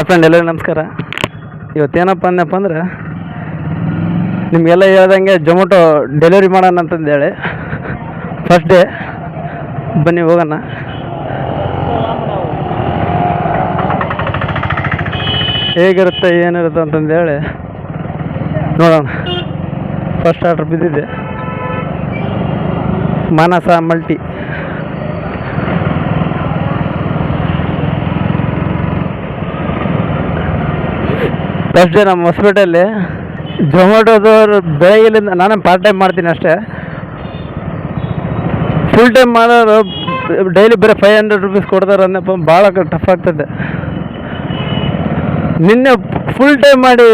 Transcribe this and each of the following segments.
Friend ಎಲ್ಲರಿಗೂ ನಮಸ್ಕಾರ. ಇವತ್ತೇನಪ್ಪ ಅಂದಪ್ಪ ಅಂದ್ರೆ ನಿಮಗೆಲ್ಲ ಹೇಳ್ದಂಗೆ ಜೊಮೊಟೊ ಡೆಲಿವರಿ ಮಾಡೋಣ ಅಂತಂದೇಳಿ ಫಸ್ಟ್ ಡೇ ಬನ್ನಿ ಹೋಗೋಣ. ಹೇಗಿರುತ್ತೆ ಏನಿರುತ್ತೆ ಅಂತಂದೇಳಿ ನೋಡೋಣ. ಫಸ್ಟ್ ಆರ್ಡ್ರ್ ಬಿದ್ದಿದೆ ಮಾನಸ ಮಲ್ಟಿ. ಫಸ್ಟ್ ಡೇ ನಮ್ಮ ಹೊಸಪೇಟೆಯಲ್ಲಿ ಜೊಮ್ಯಾಟೋದವ್ರು ಬೆಳಗ್ಗೆಲಿಂದ ನಾನೇ ಪಾರ್ಟ್ ಟೈಮ್ ಮಾಡ್ತೀನಿ ಅಷ್ಟೇ. ಫುಲ್ ಟೈಮ್ ಮಾಡೋರು ಡೈಲಿ ಬರೀ 500 ರೂಪೀಸ್ ಕೊಡ್ತಾರೆ ಅನ್ನಪ್ಪ, ಭಾಳ ಟಫ್ ಆಗ್ತದೆ. ನಿನ್ನೆ ಫುಲ್ ಟೈಮ್ ಮಾಡಿ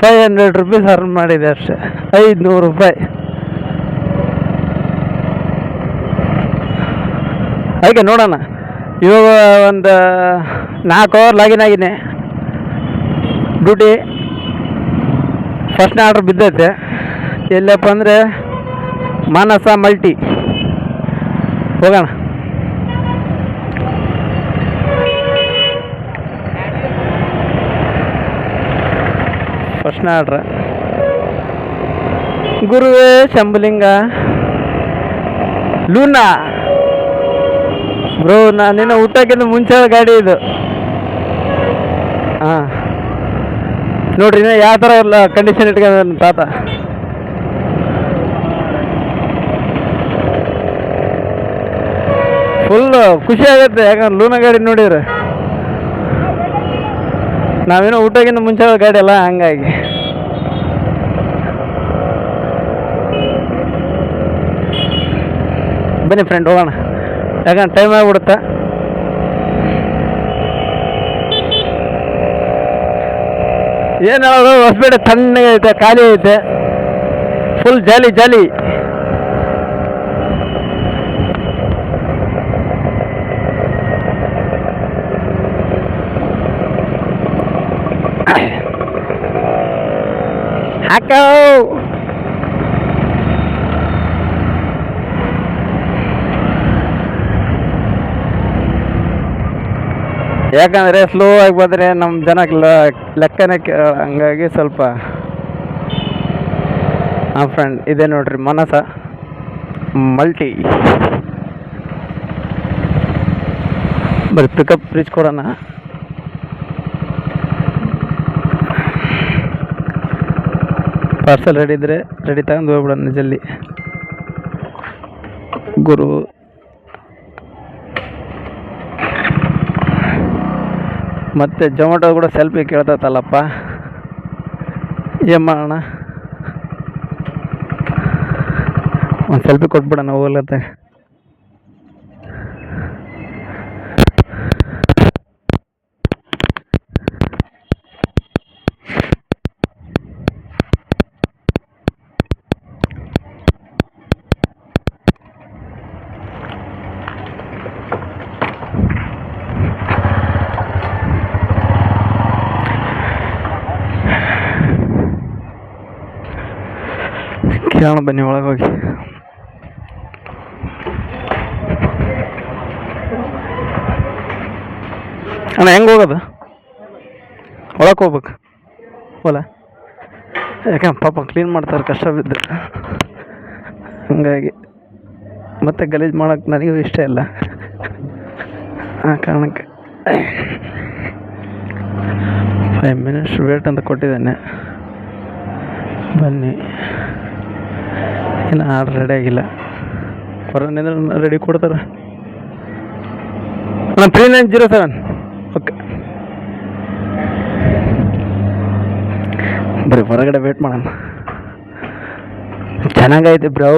500 ರೂಪೀಸ್ ಅರ್ನ್ ಮಾಡಿದೆ ಅಷ್ಟೇ, 500 ರೂಪಾಯಿ. ಅದಕ್ಕೆ ನೋಡೋಣ. ಇವಾಗ ಒಂದು 4 ಅವರ್ ಲಾಗಿನ್ ಆಗಿನಿ ಡ್ಯೂಟಿ. ಫಸ್ಟ್ನೇ ಆರ್ಡ್ರ್ ಬಿದ್ದೈತೆ. ಎಲ್ಲಪ್ಪ ಅಂದರೆ ಮಾನಸ ಮಲ್ಟಿ. ಹೋಗೋಣ. ಫಸ್ಟ್ನೇ ಆರ್ಡ್ರ ಗುರುವೇ ಶಂಭುಲಿಂಗ ಲೂನಾ ಬ್ರೋ. ನಿನ್ನ ಊಟಕ್ಕಿಂತ ಮುಂಚೆ ಗಾಡಿ ಇದು. ಹಾಂ ನೋಡ್ರಿ ಯಾವ ಥರ ಎಲ್ಲ ಕಂಡೀಷನ್ ಇಟ್ಕೊಂಡು ತಾತ. ಫುಲ್ಲು ಖುಷಿ ಆಗುತ್ತೆ, ಯಾಕಂದ್ರೆ ಲೂನಾ ಗಾಡಿ ನೋಡಿದ್ರೆ ನಾವೇನೋ ಊಟಕ್ಕಿಂತ ಮುಂಚೆ ಗಾಡಿ ಅಲ್ಲ, ಹಂಗಾಗಿ. ಬನ್ನಿ ಫ್ರೆಂಡ್ ಹೋಗೋಣ, ಯಾಕಂದ್ರೆ ಟೈಮ್ ಆಗಿಬಿಡುತ್ತೆ. ಏನು ಹೇಳೋದು, ಹೊಸಪೇಟೆ ತಣ್ಣಗೆ ಐತೆ, ಖಾಲಿ ಐತೆ, ಫುಲ್ ಜಾಲಿ ಜಾಲಿ. ಹಾಕೋ ಯಾಕಂದರೆ ಸ್ಲೋ ಆಗಿ ಬಂದರೆ ನಮ್ಮ ಜನಕ್ಕೆ ಲೆಕ್ಕನೇ ಹಂಗಾಗಿ ಸ್ವಲ್ಪ. ಹಾಂ ಫ್ರೆಂಡ್, ಇದೆ ನೋಡ್ರಿ ಮಾನಸ ಮಲ್ಟಿ. ಬರೀ ಪಿಕಪ್ ರೀಚ್ ಕೊಡೋಣ. ಪಾರ್ಸಲ್ ರೆಡಿ ಇದ್ದರೆ ರೆಡಿ ತಗೊಂಡು ಹೋಗ್ಬಿಡೋಣ ಜಲ್ದಿ. ಗುರು ಮತ್ತು ಜೊಮ್ಯಾಟೊ ಕೂಡ ಸೆಲ್ಫಿ ಕೇಳ್ತತ್ತಲ್ಲಪ್ಪ, ಏನು ಮಾಡೋಣ. ಒಂದು ಸೆಲ್ಫಿ ಕೊಟ್ಬಿಡೋಣ ಹೋಗ್ಲತ್ತೆ. ಕೇಳೋಣ ಬನ್ನಿ ಒಳಗೆ ಹೋಗಿ. ಅಣ್ಣ ಹೆಂಗೆ ಹೋಗೋದು? ಒಳಗೆ ಹೋಗ್ಬೇಕು ಹೊಲ, ಯಾಕಂದ್ರೆ ಪಾಪ ಕ್ಲೀನ್ ಮಾಡ್ತಾರೆ ಕಷ್ಟ ಬಿದ್ದು, ಹಂಗಾಗಿ. ಮತ್ತೆ ಗಲೀಜು ಮಾಡೋಕ್ಕೆ ನನಗೂ ಇಷ್ಟ ಇಲ್ಲ, ಆ ಕಾರಣಕ್ಕೆ 5 ಮಿನಿಟ್ಸ್ ವೇಟ್ ಅಂತ ಕೊಟ್ಟಿದ್ದೇನೆ. ಬನ್ನಿ, ಇನ್ನು ಆರ್ಡ್ರ್ ರೆಡಿ ಆಗಿಲ್ಲ. ಹೊರನಿಂದ ರೆಡಿ ಕೊಡ್ತಾರೆ. 3907. ಓಕೆ, ಬರೀ ಹೊರಗಡೆ ವೇಟ್ ಮಾಡೋಣ. ಚೆನ್ನಾಗೈತೆ ಬ್ರೌ.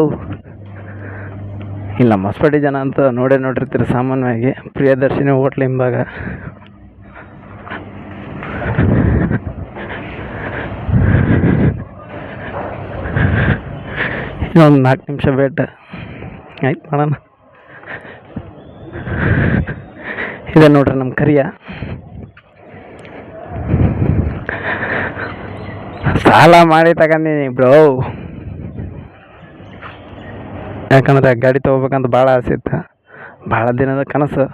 ಇಲ್ಲ ಹೊಸಪೇಟೆ ಜನ ಅಂತ ನೋಡಿರ್ತೀರಿ ಸಾಮಾನ್ಯವಾಗಿ. ಪ್ರಿಯದರ್ಶಿನಿ ಹೋಟ್ಲ್ ಹಿಂಭಾಗ. ಇನ್ನೊಂದು 4 ನಿಮಿಷ ವೇಟ್ ಆಯ್ತು, ಮಾಡೋಣ. ಇದೆ ನೋಡ್ರಿ ನಮ್ಮ ಕರಿಯ. ಸಾಲ ಮಾಡಿ ತಗೊಂಡಿನಿ ಬ್ರೋ, ಯಾಕಂದರೆ ಗಾಡಿ ತೊಗೋಬೇಕಂತ ಭಾಳ ಆಸೆ ಇತ್ತು, ಭಾಳ ದಿನದ ಕನಸು.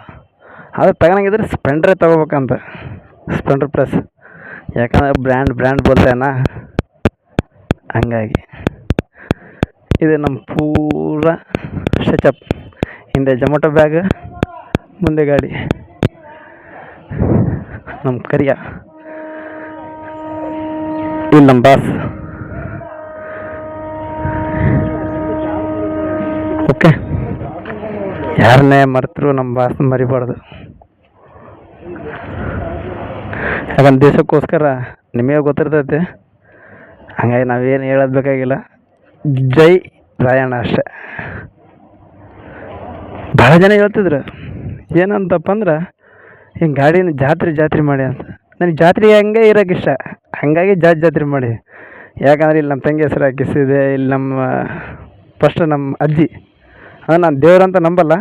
ಅದು ತಗೊಳಂಗಿದ್ರೆ ಸ್ಪೆಂಡ್ರೇ ತೊಗೋಬೇಕಂತ. ಸ್ಪ್ಲೆಂಡರ್ ಪ್ಲಸ್, ಯಾಕಂದ್ರೆ ಬ್ರ್ಯಾಂಡ್ ಬೋಲ್ತೇನ, ಹಂಗಾಗಿ ಇದು ನಮ್ಮ ಪೂರ ಸ್ಟೆಚಪ್. ಹಿಂದೆ ಜೊಮೊಟೊ ಬ್ಯಾಗ್, ಮುಂದೆ ಗಾಡಿ, ನಮ್ಮ ಕರಿಯ, ಇಲ್ಲಿ ನಮ್ಮ ಬಾಸ್. ಓಕೆ, ಯಾರನ್ನೇ ಮರೆತರು ನಮ್ಮ ಬಾಸ್ನ ಮರಿಬಾರ್ದು. ಯಾಕಂದ್ರೆ ದೇಶಕ್ಕೋಸ್ಕರ ನಿಮಗೆ ಗೊತ್ತಿರ್ತೈತೆ, ಹಂಗಾಗಿ ನಾವೇನು ಹೇಳೋದು ಬೇಕಾಗಿಲ್ಲ. ಜೈ ರಾಯಣ್ಣ ಅಷ್ಟೆ. ಭಾಳ ಜನ ಹೇಳ್ತಿದ್ರು ಏನಂತಪ್ಪ ಅಂದ್ರೆ ಹಿಂಗೆ ಗಾಡಿನ ಜಾತ್ರೆ ಮಾಡಿ ಅಂತ. ನನಗೆ ಜಾತ್ರೆ ಹಂಗೆ ಇರೋಕೆ ಇಷ್ಟ, ಹಾಗಾಗಿ ಜಾತ್ರೆ ಮಾಡಿ. ಯಾಕಂದ್ರೆ ಇಲ್ಲಿ ನಮ್ಮ ತಂಗಿ ಹೆಸರು ಹಾಕಿಸಿದೆ, ಇಲ್ಲಿ ಫಸ್ಟ್ ನಮ್ಮ ಅಜ್ಜಿ, ನಾನು ದೇವ್ರಂತ ನಂಬಲ್ಲ,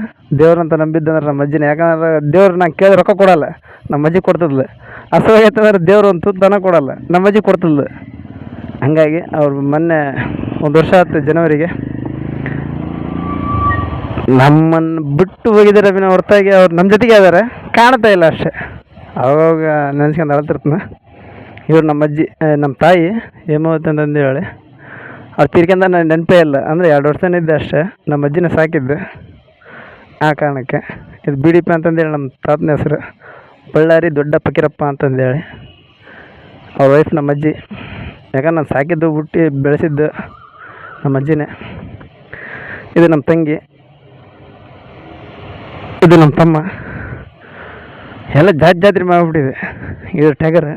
ದೇವ್ರಂತ ನಂಬಿದ್ದಂದ್ರೆ ನಮ್ಮ ಅಜ್ಜಿನ. ಯಾಕಂದ್ರೆ ದೇವ್ರು ನಾನು ಕೇಳಿ ರೊಕ್ಕ ಕೊಡಲ್ಲ, ನಮ್ಮ ಅಜ್ಜಿ ಕೊಡ್ತಿದ್ಲು. ಹಸುವಾಗೈತಂದ್ರೆ ದೇವ್ರು ಒಂದು ತುತ್ತು ದನ ಕೊಡಲ್ಲ, ನಮ್ಮ ಅಜ್ಜಿ ಕೊಡ್ತಿದ್ಲು. ಹಂಗಾಗಿ ಅವ್ರು ಮೊನ್ನೆ 1 ವರ್ಷ ಆಯ್ತು ಜನವರಿಗೆ ನಮ್ಮನ್ನು ಬಿಟ್ಟು ಹೋಗಿದ್ದಾರೆ ಅಭಿನ ಹೊರತಾಗಿ ಅವ್ರು ನಮ್ಮ ಜೊತೆಗೆ ಇದ್ದಾರೆ, ಕಾಣ್ತಾ ಇಲ್ಲ ಅಷ್ಟೇ. ಅವಾಗ ನೆನೆಸ್ಕೊಂಡು ಅಳ್ತಿರ್ತಾನೆ. ಇವ್ರು ನಮ್ಮ ಅಜ್ಜಿ, ನಮ್ಮ ತಾಯಿ ಹೇಮಾವತಿ ಅಂತಂದು ಹೇಳಿ ಅವ್ರು ತೀರ್ಕೊಂಡ ನನಗೆ ನೆನಪೇ ಇಲ್ಲ. ಅಂದರೆ 2 ವರ್ಷನೇ ಇದ್ದೆ ಅಷ್ಟೇ, ನಮ್ಮ ಅಜ್ಜಿನ ಸಾಕಿದ್ದೆ. ಆ ಕಾರಣಕ್ಕೆ ಇದು ಬಿ ಡಿ ಪಿ ಅಂತಂದೇಳಿ ನಮ್ಮ ತಾತನ ಹೆಸರು, ಬಳ್ಳಾರಿ ದೊಡ್ಡ ಫಕೀರಪ್ಪ ಅಂತಂದೇಳಿ. ಅವ್ರ ವೈಫ್ ನಮ್ಮ ಅಜ್ಜಿ. ಯಾಕಂದ್ರೆ ನಾನು ಸಾಕಿದ್ದು ಹುಟ್ಟಿ ಬೆಳೆಸಿದ್ದು ನಮ್ಮ ಅಜ್ಜಿನೇ. ಇದು ನಮ್ಮ ತಂಗಿ, ಇದು ನಮ್ಮ ತಮ್ಮ. ಎಲ್ಲ ಜಾತ್ರೆ ಮಾಡಿಬಿಟ್ಟಿದೆ. ಇದು ಟಗರ್.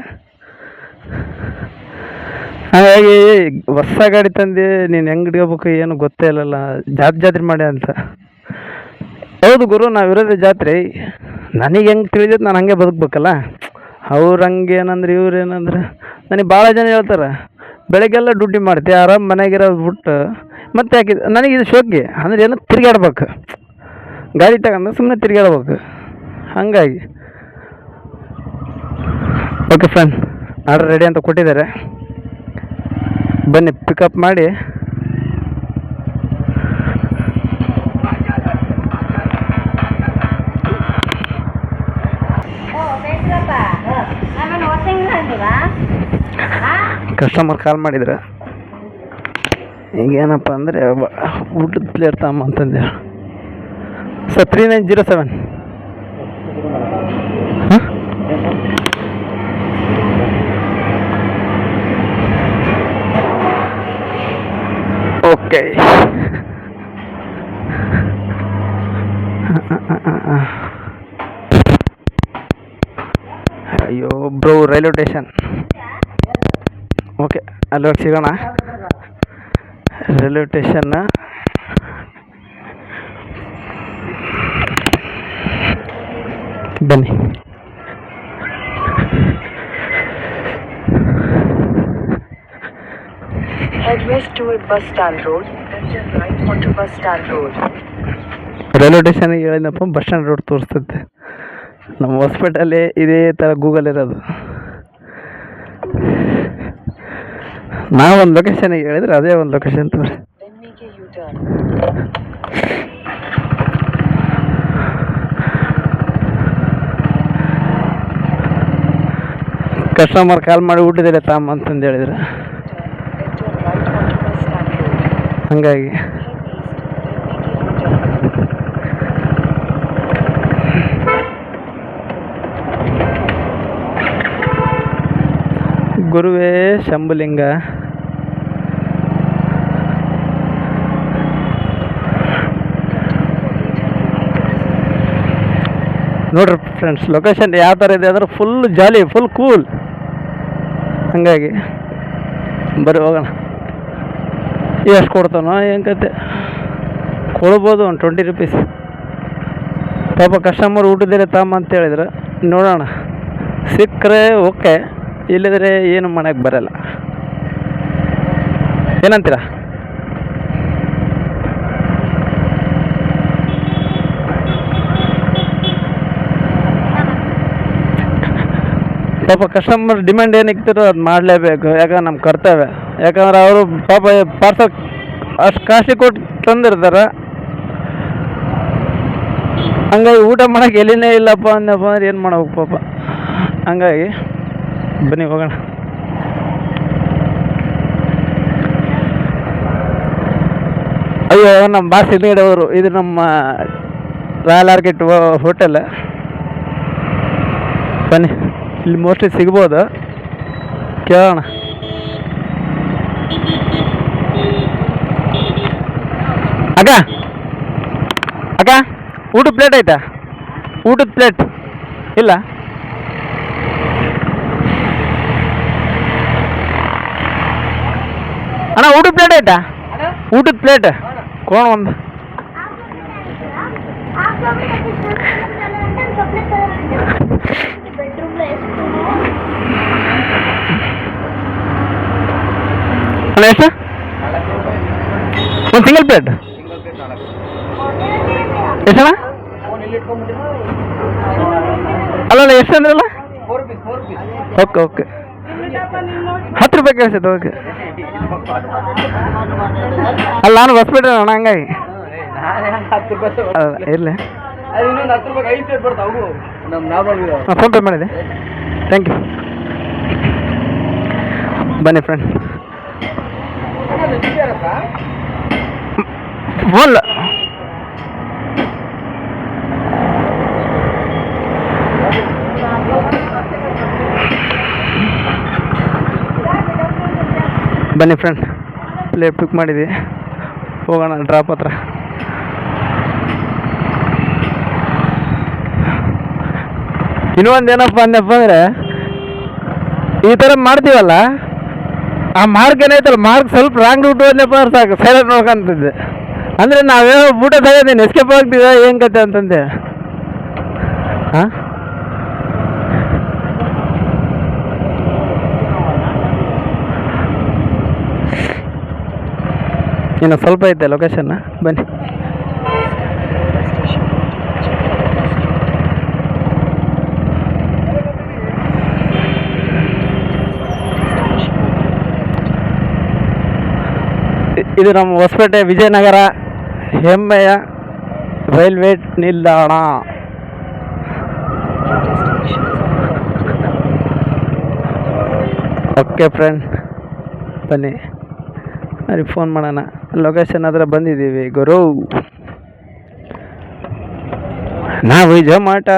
ಹಾಗಾಗಿ ಹೊಸ ಗಾಡಿ ತಂದು ನೀನು ಹೆಂಗೆ ಹಿಡ್ಕೋಬೇಕು ಏನು ಗೊತ್ತೇ ಇಲ್ಲಲ್ಲ, ಜಾತ್ರೆ ಮಾಡಿ ಅಂತ. ಹೌದು ಗುರು, ನಾವಿರೋದೇ ಜಾತ್ರೆ. ನನಗೆ ಹೆಂಗೆ ತಿಳಿದೈತೆ ನಾನು ಹಂಗೆ ಬದುಕಬೇಕಲ್ಲ. ಅವ್ರು ಹಂಗೆ ಏನಂದ್ರೆ ಇವ್ರು ಏನಂದ್ರೆ ನನಗೆ ಭಾಳ ಜನ ಹೇಳ್ತಾರೆ, ಬೆಳಗ್ಗೆಲ್ಲ ಡ್ಯೂಟಿ ಮಾಡ್ತೀವಿ, ಆರಾಮ್ ಮನೆಗಿರೋದು ಬಿಟ್ಟು ಮತ್ತೆ ಯಾಕೆ. ನನಗಿದು ಶೋಕಿ ಅಂದ್ರೆ ಏನೋ ತಿರುಗಾಡ್ಬೇಕು, ಗಾಡಿ ತಗೊಂಡು ಸುಮ್ಮನೆ ತಿರುಗಾಡ್ಬೇಕು. ಹಾಗಾಗಿ ಓಕೆ ಫ್ರೆಂಡ್, ಆರ್ಡರ್ ರೆಡಿ ಅಂತ ಕೊಟ್ಟಿದ್ದಾರೆ, ಬನ್ನಿ ಪಿಕಪ್ ಮಾಡಿ. ಕಸ್ಟಮರ್ ಕಾಲ್ ಮಾಡಿದ್ರು, ಈಗೇನಪ್ಪ ಅಂದರೆ ಊಟದ ಪ್ಲೇಟ್ ತಮ್ಮ ಅಂತಂದೆ. ಸರ್ 3907. ಓಕೆ, ಅಯ್ಯೋ ಬ್ರೋ, ರೈಲ್ವೆ ಸ್ಟೇಷನ್. ಓಕೆ, ಅಲ್ಲಿ ಹೋಗಿ ಸಿಗೋಣ. ರೈಲ್ವೆ ಸ್ಟೇಷನ್ನ ಬನ್ನಿ. Head west toward Bus Stand Road, then turn right onto Bus Stand Road. Railway ಸ್ಟೇಷನ್ಗೆ ಹೇಳಿದಪ್ಪ, ಬಸ್ ಸ್ಟ್ಯಾಂಡ್ ರೋಡ್ ತೋರಿಸ್ತೈತೆ. ನಮ್ಮ ಹಾಸ್ಪಿಟಲೇ ಇದೇ ಥರ ಗೂಗಲ್ ಇರೋದು. ನಾವೊಂದು ಲೊಕೇಶನ್ಗೆ ಹೇಳಿದ್ರೆ ಅದೇ ಒಂದು ಲೊಕೇಶನ್ ತೋರಿ. ಕಸ್ಟಮರ್ ಕಾಲ್ ಮಾಡಿ ಊಟದಿಲ್ಲ ತಾಮ ಅಂತಂದು ಹೇಳಿದ್ರು, ಹಂಗಾಗಿ ಗುರುವೇ ಶಂಭುಲಿಂಗ. ನೋಡ್ರಿ ಫ್ರೆಂಡ್ಸ್, ಲೊಕೇಶನ್ ಯಾವ ಥರ ಇದೆ ಅಂದ್ರೆ ಫುಲ್ ಜಾಲಿ, ಫುಲ್ ಕೂಲ್. ಹಂಗಾಗಿ ಬರ್ರಿ ಹೋಗೋಣ. ಎಷ್ಟು ಕೊಡ್ತಾನೋ ಏನು ಕತೆ, ಕೊಡ್ಬೋದು ಒಂದು 20 ರೂಪೀಸ್. ಪಾಪ ಕಸ್ಟಮರ್ ಊಟದಿಲ್ಲ ತಾಮ ಅಂತ ಹೇಳಿದ್ರು, ನೋಡೋಣ ಸಿಕ್ಕರೆ ಓಕೆ, ಇಲ್ಲದ್ರೆ ಏನು ಮಾಡೋಕ್ಕೆ ಬರಲ್ಲ. ಏನಂತೀರ? ಪಾಪ ಕಸ್ಟಮರ್ ಡಿಮ್ಯಾಂಡ್ ಏನು ಇಕ್ತಿರೋ ಅದು ಮಾಡಲೇಬೇಕು, ಯಾಕಂದ್ರೆ ನಮ್ಮ ಕರ್ತವ್ಯ. ಯಾಕಂದ್ರೆ ಅವರು ಪಾಪ ಪಾರ್ಸಲ್ ಅಷ್ಟು ಕಾಸ್ಟ್ಲಿ ಕೊಟ್ಟು ತಂದಿರ್ತಾರೆ, ಹಂಗಾಗಿ ಊಟ ಮಾಡೋಕೆ ಎಲ್ಲಿನೇ ಇಲ್ಲಪ್ಪ ಅಂದಪ್ಪ ಅಂದ್ರೆ ಏನು ಮಾಡ್ಬೇಕು ಪಾಪ. ಹಂಗಾಗಿ ಬನ್ನಿ ಹೋಗೋಣ. ಅಯ್ಯೋ ನಮ್ಮ ಬಾಸ್ ಹಿಂದ್ಗಡೆ ಅವರು. ಇದು ನಮ್ಮ ರಾಯಲ್ ಆರ್ಕಿಡ್ ಹೋಟೆಲ್. ಬನ್ನಿ, ಇಲ್ಲಿ ಮೋಸ್ಟ್ಲಿ ಸಿಗ್ಬೋದು, ಕೇಳೋಣ. ಅಕ್ಕ ಅಕ್ಕ, ಊಟದ ಪ್ಲೇಟ್ ಐತಾ? ಊಟದ ಪ್ಲೇಟ್ ಇಲ್ಲ? ಅಣ್ಣ ಊಟದ ಪ್ಲೇಟ್ ಐತಾ? ಊಟದ ಪ್ಲೇಟ್ ಕೋಣ ಒಂದು. ಅಣ್ಣ ಎಷ್ಟು? ಒಂದು ಸಿಂಗಲ್ ಪ್ಲೇಟ್ ಎಷ್ಟಣ್ಣ? ಅಲ್ಲ ಎಷ್ಟು ಅಂದ್ರಲ್ಲ? ಓಕೆ ಓಕೆ, 10 ರೂಪಾಯಿ ಕೇಳಿಸೈತೆ. ಓಕೆ, ಅಲ್ಲ ನಾನು ಹೊಸ್ಬಿಟ್ರೆ ಅಣ್ಣ, ಹಂಗಾಗಿ ಇರಲಿ. ಫೋನ್ಪೇ ಮಾಡಿದೆ, ಥ್ಯಾಂಕ್ ಯು. ಬನ್ನಿ ಫ್ರೆಂಡ್, ಫೋನ್ ಬನ್ನಿ ಫ್ರೆಂಡ್, ಪ್ಲೇಟ್ ಪಿಕ್ ಮಾಡಿದ್ವಿ, ಹೋಗೋಣ ಡ್ರಾಪ್ ಹತ್ರ. ಇನ್ನೊಂದು ಏನಪ್ಪ ಅಂದಪ್ಪ ಅಂದರೆ, ಈ ಥರ ಮಾಡ್ತೀವಲ್ಲ, ಆ ಮಾರ್ಕ್ ಏನೈತಲ್ಲ, ಮಾರ್ಕ್ ಸ್ವಲ್ಪ ರಾಂಗ್ ರೂಟ್ ಹೋದ್ನಪ್ಪ ಅಂದ್ರೆ ಸಾಕು, ಸೈಲೆಂಟ್ ನೋಡ್ಕೊಂತಿದ್ದೆ. ಅಂದರೆ ನಾವೇನೋ ಊಟ ತಗೋತೀನಿ, ಎಸ್ಕೇಪ್ ಆಗ್ತೀವಿ ಏನು ಕತೆ ಅಂತಂದೆ. ಹಾಂ, ಇನ್ನು ಸ್ವಲ್ಪ ಐತೆ ಲೊಕೇಶನ್ನ, ಬನ್ನಿ. ಇದು ನಮ್ಮ ಹೊಸಪೇಟೆ ವಿಜಯನಗರ ಹೆಮ್ಮೆಯ ರೈಲ್ವೆ ನಿಲ್ದಾಣ. ಓಕೆ ಫ್ರೆಂಡ್, ಬನ್ನಿ ಅವ್ರಿಗೆ ಫೋನ್ ಮಾಡೋಣ. ಲೊಕೇಶನ್ ಹತ್ರ ಬಂದಿದ್ದೀವಿ ಗುರು. ನಾವು ಜೊಮಾಟ,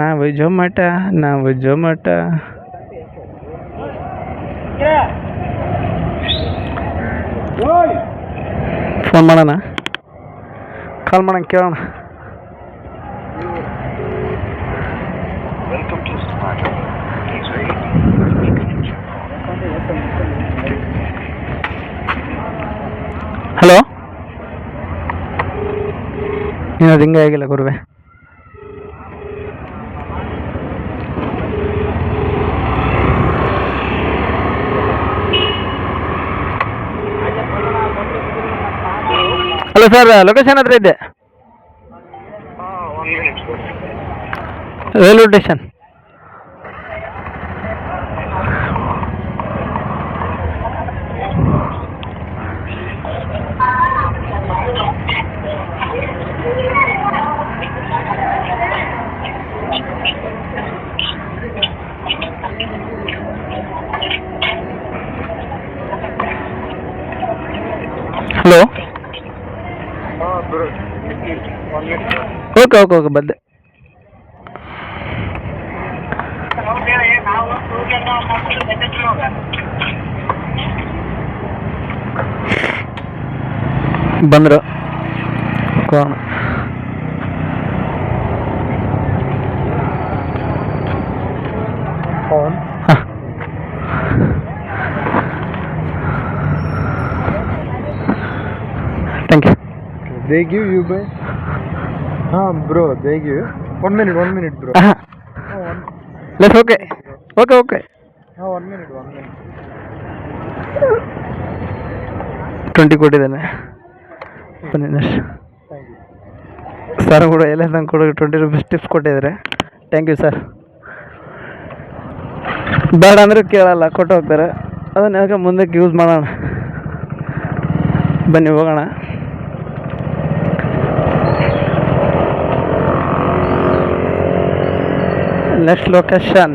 ನಾವು ಜೊಮಾಟ, ನಾವು ಜೊಮಾಟ. ಫೋನ್ ಮಾಡೋಣ, ಕಾಲ್ ಮಾಡೋಣ, ಕೇಳೋಣ. ಹಲೋ, ನೀನು ಅದು ಹಿಂಗೆ ಆಗಿಲ್ಲ ಗುರುವೆ. ಹಲೋ ಸರ್, ಲೊಕೇಶನ್ ಹತ್ರ ಇದ್ದೆ, railway station. Hello, okay okay okay, ಬಂದೆ. ಬಂದರು ಕೋಣ. ಹಾಂ, thank you. They give you by? Bro, they give. 1 minute, bro. Let's okay. Okay. 1 minute. 20 ಕೊಟ್ಟಿದ್ದಾನೆ. ಬನ್ನಿ ನೆಕ್ಸ್ಟ್. ಸರ್ ಕೂಡ ಎಲ್ಲ ನಂಗೆ ಕೂಡ 20 ರೂಪೀಸ್ ಟಿಪ್ಸ್ ಕೊಟ್ಟಿದ್ದಾರೆ. Thank you sir. ಬೇಡ ಅಂದರೆ ಕೇಳಲ್ಲ, ಕೊಟ್ಟು ಹೋಗ್ತಾರೆ. ಅದನ್ನ ಯಾಕೆ ಮುಂದಕ್ಕೆ ಯೂಸ್ ಮಾಡೋಣ. ಬನ್ನಿ ಹೋಗೋಣ. ನೆಕ್ಸ್ಟ್ ಲೊಕೇಶನ್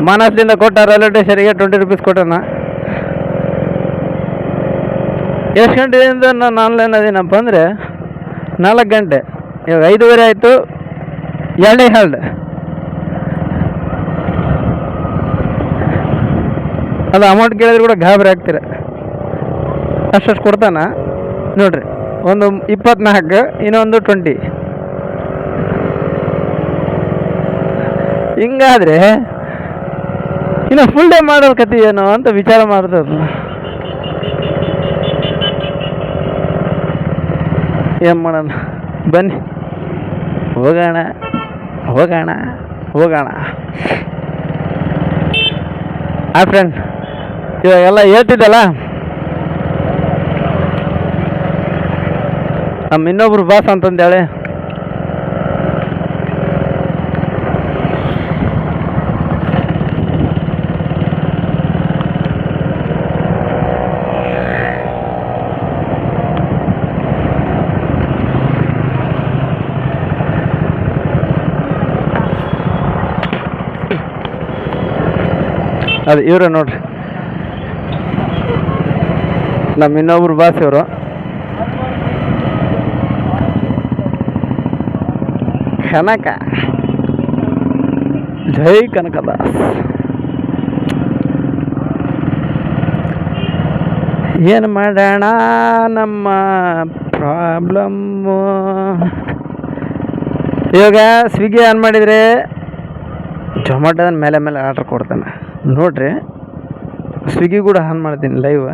ಮಾನಸದಿಂದ ಕೊಟ್ಟ ರೈಲ್ವೆ ಸ್ಟೇಷನ್ಗೆ 20 ರೂಪೀಸ್ ಕೊಟ್ಟನ. ಎಷ್ಟು ಗಂಟೆಯಿಂದ ನಾನು ಆನ್ಲೈನ್ ಅದೇನಪ್ಪ ಅಂದರೆ 4 ಗಂಟೆ. ಇವಾಗ 5:30 ಆಯಿತು, 2 ಹಾಲ್ಡ್. ಅದು ಅಮೌಂಟ್ ಕೇಳಿದ್ರೆ ಕೂಡ ಗಾಬರಿ ಆಗ್ತೀರ. ಅಷ್ಟು ಕೊಡ್ತಾನ ನೋಡ್ರಿ. ಒಂದು 24, ಇನ್ನೊಂದು 20. ಹಿಂಗಾದ್ರೆ ಇನ್ನು ಫುಲ್ ಡೇ ಮಾಡೋದು ಕತೆ ಏನೋ ಅಂತ ವಿಚಾರ ಮಾಡ್ತದ. ಏನು ಮಾಡೋಣ, ಬನ್ನಿ ಹೋಗೋಣ ಹೋಗೋಣ ಹೋಗೋಣ. ಆ ಫ್ರೆಂಡ್ ಇವಾಗೆಲ್ಲ ಹೇಳ್ತಿದ್ದಲ್ಲ, ನಮ್ಮ ಇನ್ನೊಬ್ರು ಬಾಸ್ ಅಂತಂದೇಳಿ ಅದು ಇವ್ರ ನೋಡ್ರಿ, ನಮ್ಮ ಇನ್ನೊಬ್ರು ಬಾಸ್ ಇವರು. ಕನಕ, ಜೈ ಕನಕದಾಸ್. ಏನು ಮಾಡೋಣ ನಮ್ಮ ಪ್ರಾಬ್ಲಮ್ಮು. ಇವಾಗ ಸ್ವಿಗ್ಗಿ ಆನ್ ಮಾಡಿದರೆ ಜೊಮ್ಯಾಟೋದ ಮೇಲೆ ಮೇಲೆ ಆರ್ಡ್ರ್ ಕೊಡ್ತಾನೆ ನೋಡ್ರಿ. ಸ್ವಿಗ್ಗಿ ಕೂಡ ಆನ್ ಮಾಡ್ತೀನಿ ಲೈವ್.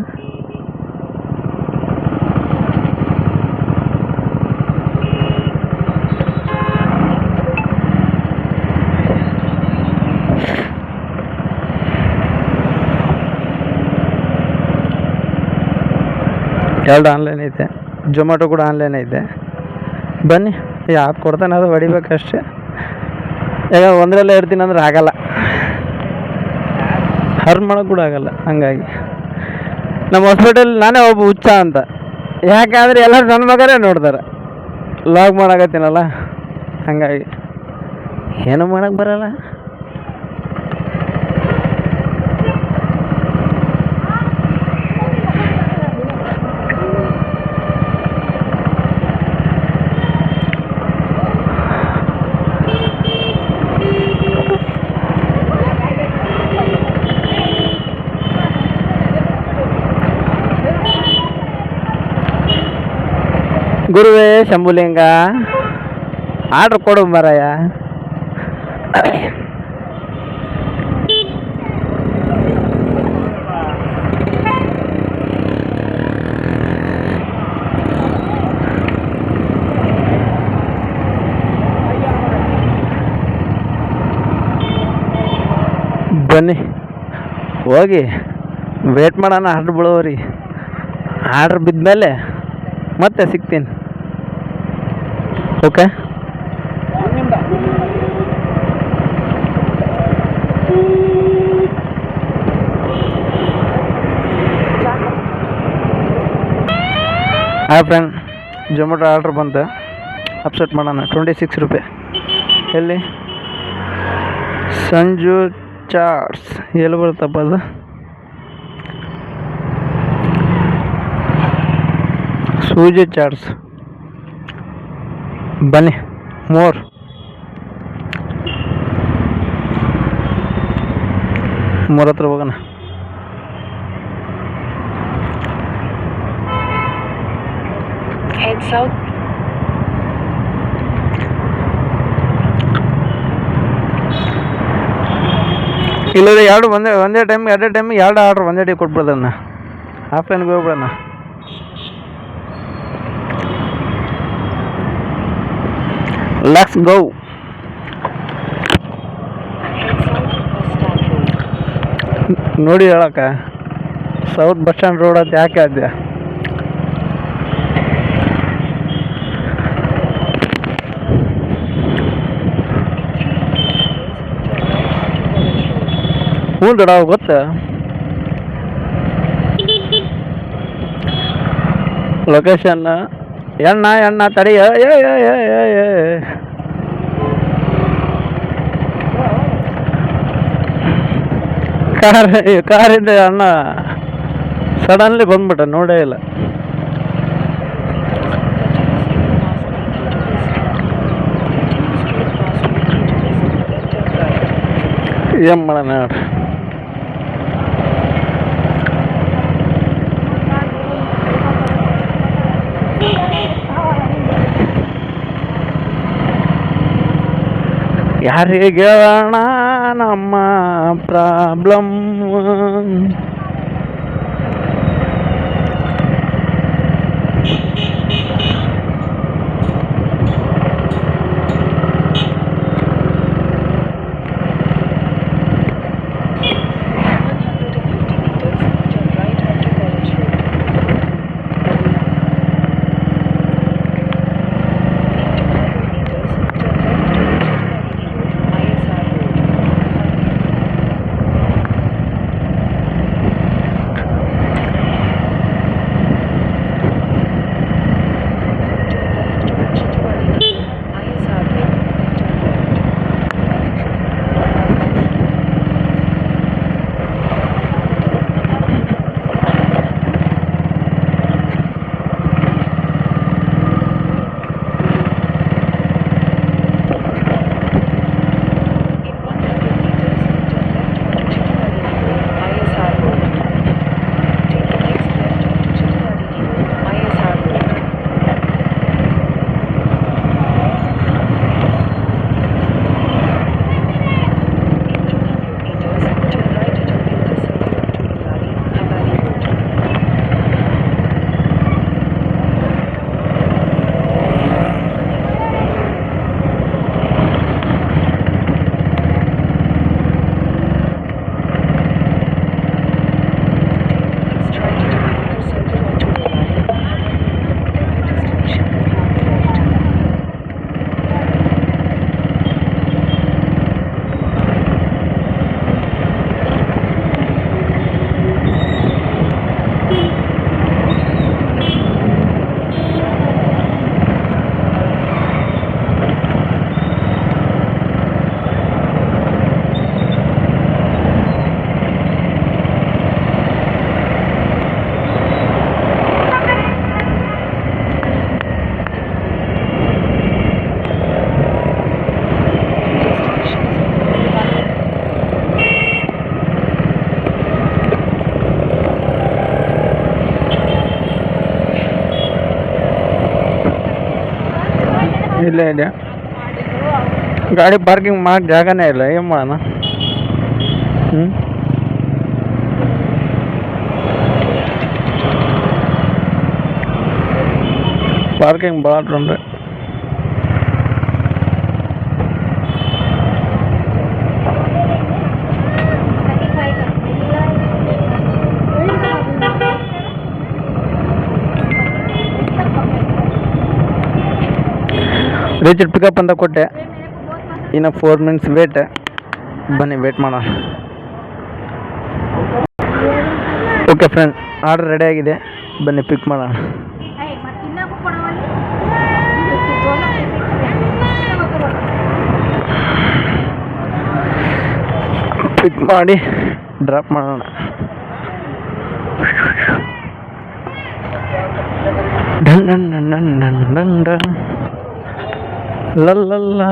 ಎರಡು ಆನ್ಲೈನ್ ಐತೆ, ಜೊಮ್ಯಾಟೊ ಕೂಡ ಆನ್ಲೈನ್ ಐತೆ. ಬನ್ನಿ, ಯಾವ್ದು ಕೊಡ್ತಾನೆ ಅದು ಹೊಡಿಬೇಕಷ್ಟೇ. ಈಗ ಒಂದರಲ್ಲೇ ಇರ್ತೀನಿ ಅಂದ್ರೆ ಆಗಲ್ಲ, ಹರ್ನ್ ಮಾಡೋಕೆ ಕೂಡ ಆಗಲ್ಲ. ಹಂಗಾಗಿ ನಮ್ಮ ಹಾಸ್ಪಿಟಲ್ ನಾನೇ ಒಬ್ಬ ಹುಚ್ಚ ಅಂತ. ಯಾಕಂದರೆ ಎಲ್ಲರೂ ನನ್ನ ಮಗನೇ ನೋಡ್ತಾರೆ, ಲಾಗ್ ಮಾಡಾಕತ್ತೀನಲ್ಲ. ಹಂಗಾಗಿ ಏನು ಮಾಡೋಕ್ಕೆ ಬರಲ್ಲ. ಗುರುವೇ ಶಂಭುಲಿಂಗ, ಆರ್ಡ್ರ್ ಕೊಡು ಮಾರಾಯ. ಬನ್ನಿ ಹೋಗಿ ವೇಟ್ ಮಾಡೋಣ. ಆರ್ಡ್ರ್ ಬಿಡೋರಿ, ಆರ್ಡ್ರ್ ಬಿದ್ಮೇಲೆ ಮತ್ತೆ ಸಿಗ್ತೀನಿ. Okay, hi friend, Zomato order ಬಂತು. ಅಪ್ಸೆಟ್ ಮಾಡೋಣ. 26 ರೂಪಾಯಿ. ಎಲ್ಲಿ ಸಂಜು ಚಾಟ್ಸ್ ಎಲ್ಲಿ ಬರುತ್ತಪ್ಪ ಅದು? ಸೂಜಿ ಚಾಟ್ಸ್. ಬನ್ನಿ ಮೋರ್ ಹತ್ರ ಹೋಗೋಣ. Head south. ಇಲ್ಲದ್ರೆ ಎರಡು ಒಂದೇ ಟೈಮ್ ಎರಡು ಆರ್ಡ್ರ್ ಒಂದೇ ಟೈಮ್ ಕೊಟ್ಬಿಡ್ದಣ್ಣ. ಆಫ್ಲೈನ್ಗೆ ಹೋಗ್ಬಿಡೋಣ. Let's go. ನೋಡಿ ಹೇಳಕ್ಕ, ಸೌತ್ ಬಸ್ ಸ್ಟ್ಯಾಂಡ್ ರೋಡ್ ಅಂತ ಯಾಕೆ ಆದ್ಯ? ಹ್ಞೂ ದೊಡ್ಡ ಗೊತ್ತ. ಲೊಕೇಶನ್ ಎಣ್ಣ ತಡಿ. ಕಾರಿಂದ ಅಣ್ಣ ಸಡನ್ಲಿ ಬಂದ್ಬಿಟ್ಟ, ನೋಡೇ ಇಲ್ಲ. ಏನ್ ಮಾಡೋಣ ಹೇಳ್ರಿ. ಯಾರಿಗೆ ಹೇಳೋಣ ನಮ್ಮ ಪ್ರಾಬ್ಲಮ್? ಇಲ್ಲ ಇಲ್ಲ, ಗಾಡಿ ಪಾರ್ಕಿಂಗ್ ಮಾಡಕ್ಕೆ ಜಾಗನೇ ಇಲ್ಲ, ಏನು ಮಾಡೋಣ? ಪಾರ್ಕಿಂಗ್ ಭಾಳ ತೊಂದರೆ. ರೀಚ್ ಪಿಕಪ್ ಅಂತ ಕೊಟ್ಟೆ, ಇನ್ನು 4 minutes ವೇಟ್. ಬನ್ನಿ ವೇಟ್ ಮಾಡೋಣ. ಓಕೆ ಫ್ರೆಂಡ್, ಆರ್ಡರ್ ರೆಡಿ ಆಗಿದೆ, ಬನ್ನಿ ಪಿಕ್ ಮಾಡೋಣ. ಪಿಕ್ ಮಾಡಿ ಡ್ರಾಪ್ ಮಾಡೋಣ. Done done done done done done done ಲಲ್ಲ.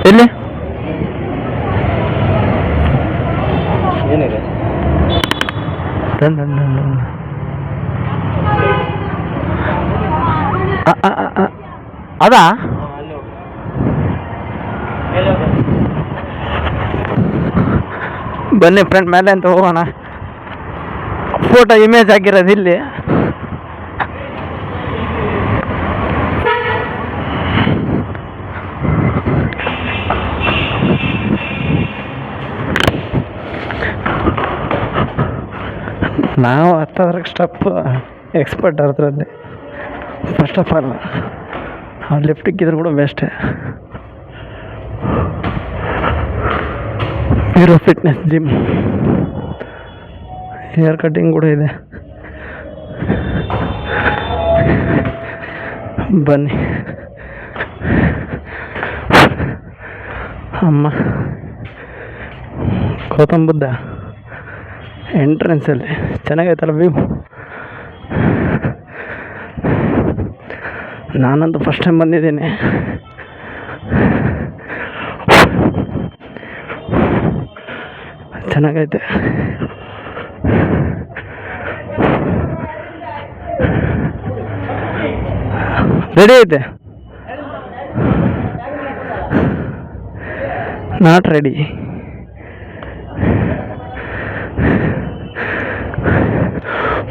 ಎಲ್ಲಿ ಏನಿದೆ? Done done done done. ಅದಾ ಬನ್ನಿ ಫ್ರೆಂಡ್, ಮೇಲೆ ಅಂತ ಹೋಗೋಣ. ಫೋಟೋ ಇಮೇಜ್ ಹಾಕಿರೋದು ಇಲ್ಲಿ. ನಾವು ಹತ್ತೋದ್ರಾಗ ಸ್ಟೆಪ್ ಎಕ್ಸ್ಪರ್ಟ್ ಅದರಲ್ಲಿ. ಫಸ್ಟ್ ಆಫ್ ಆಲ್ ಆ ಲಿಫ್ಟಿಕ್ಕಿದ್ರು ಕೂಡ ಬೆಸ್ಟೇ. Hero fitness gym, hair cutting ಕೂಡ ಇದೆ. ಬನ್ನಿ. ಅಮ್ಮ ಗೌತಮ್ ಬುದ್ಧ ಎಂಟ್ರೆನ್ಸಲ್ಲಿ ಚೆನ್ನಾಗೈತಲ್ಲ ವ್ಯೂ. ನಾನಂತೂ ಫಸ್ಟ್ ಟೈಮ್ ಬಂದಿದ್ದೀನಿ. ಚೆನ್ನಾಗೈತೆ. ರೆಡಿ ಐತೆ, ನಾಟ್ ರೆಡಿ.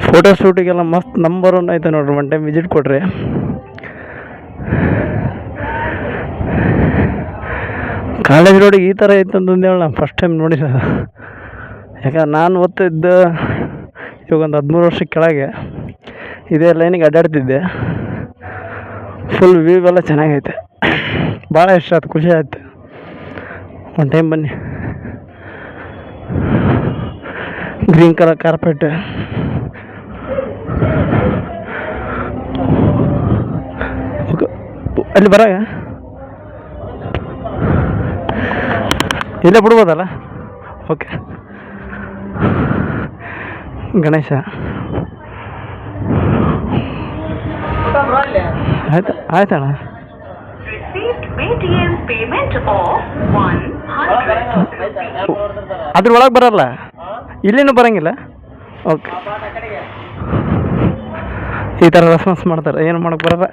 ಫೋಟೋ ಶೂಟಿಗೆಲ್ಲ ಮಸ್ತ್ ನಂಬರ್ 1 ಐತೆ ನೋಡ್ರಿ. ಒನ್ ಟೈಮ್ ವಿಸಿಟ್ ಕೊಡ್ರಿ. ಕಾಲೇಜ್ ರೋಡಿಗೆ ಈ ಥರ ಐತೆ ಅಂತಂದು ಹೇಳಿ ನಾನು ಫಸ್ಟ್ ಟೈಮ್ ನೋಡಿರೋದು. ಯಾಕಂದ್ರೆ ನಾನು ಓದ್ತಿದ್ದ ಇವಾಗ ಒಂದು 13 ವರ್ಷ ಕೆಳಗೆ ಇದೇ ಲೈನಿಗೆ ಅಡ್ಡಾಡ್ತಿದ್ದೆ. ಫುಲ್ ವ್ಯೂ ಎಲ್ಲ ಚೆನ್ನಾಗೈತೆ. ಭಾಳ ಇಷ್ಟ ಆಯ್ತು, ಖುಷಿ ಆಯ್ತು. ಒಂದು ಟೈಮ್ ಬನ್ನಿ. ಗ್ರೀನ್ ಕಲರ್ ಕಾರ್ಪೆಟ್, ಅಲ್ಲಿ ಬರಾಗ ಇಲ್ಲೇ ಬಿಡ್ಬೋದಲ್ಲ. ಓಕೆ, ಗಣೇಶ ಆಯ್ತು ಆಯ್ತಣ್ಣ. ಅದ್ರ ಒಳಗೆ ಬರಲ್ಲ, ಇಲ್ಲೇನು ಬರೋಂಗಿಲ್ಲ. ಓಕೆ, ಈ ಥರ ರೆಸ್ಪಾನ್ಸ್ ಮಾಡ್ತಾರೆ, ಏನು ಮಾಡೋಕ್ಕೆ ಬರಲ್ಲ.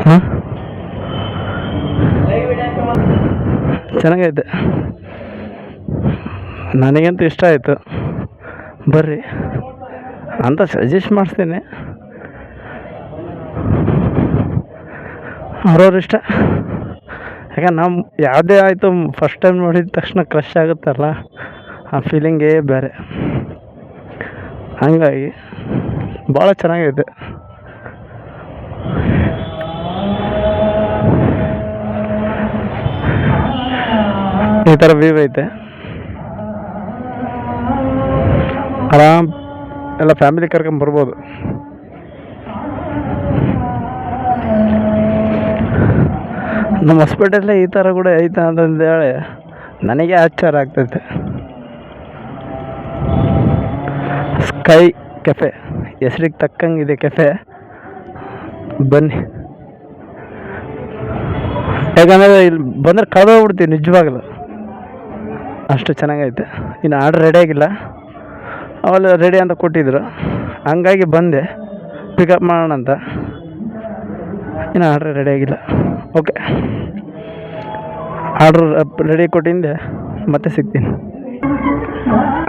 ಹಾಂ, ಚೆನ್ನಾಗೈತೆ. ನನಗಂತೂ ಇಷ್ಟ ಆಯಿತು. ಬರ್ರಿ ಅಂತ ಸಜೆಸ್ಟ್ ಮಾಡಿಸ್ತೀನಿ. ಅವ್ರವ್ರ ಇಷ್ಟ. ಯಾಕಂದ್ರೆ ನಮ್ಮ ಯಾವುದೇ ಆಯಿತು ಫಸ್ಟ್ ಟೈಮ್ ನೋಡಿದ ತಕ್ಷಣ ಕ್ರಶ್ ಆಗುತ್ತಲ್ಲ, ಆ ಫೀಲಿಂಗೇ ಬೇರೆ. ಹಂಗಾಗಿ ಭಾಳ ಚೆನ್ನಾಗೈತೆ. ಈ ಥರ ವ್ಯೂ ಐತೆ. ಆರಾಮ್ ಎಲ್ಲ ಫ್ಯಾಮಿಲಿ ಕರ್ಕೊಂಬರ್ಬೋದು. ನಮ್ಮ ಹಾಸ್ಪಿಟಲ್ಲೇ ಈ ಥರ ಕೂಡ ಐತೆ ಅಂತಂದೇಳಿ ನನಗೆ ಆಶ್ಚರ್ಯ ಆಗ್ತೈತೆ. ಸ್ಕೈ ಕೆಫೆ, ಹೆಸ್ರಿಗೆ ತಕ್ಕಂಗಿದೆ ಕೆಫೆ. ಬನ್ನಿ, ಯಾಕಂದರೆ ಇಲ್ಲಿ ಬಂದರೆ ಕಳೆದೋಗ್ಬಿಡ್ತೀವಿ ನಿಜವಾಗಲು, ಅಷ್ಟು ಚೆನ್ನಾಗೈತೆ. ಇನ್ನು ಆರ್ಡ್ರ್ ರೆಡಿ ಆಗಿಲ್ಲ, ಅವೆಲ್ಲ ರೆಡಿ ಅಂತ ಕೊಟ್ಟಿದ್ರು, ಹಂಗಾಗಿ ಬಂದೆ ಪಿಕಪ್ ಮಾಡೋಣ ಅಂತ. ಇನ್ನು ಆರ್ಡ್ರ್ ರೆಡಿ ಆಗಿಲ್ಲ. ಓಕೆ, ಆರ್ಡ್ರ್ ರೆಡಿ ಕೊಟ್ಟಿಂದೆ ಮತ್ತೆ ಸಿಗ್ತೀನಿ.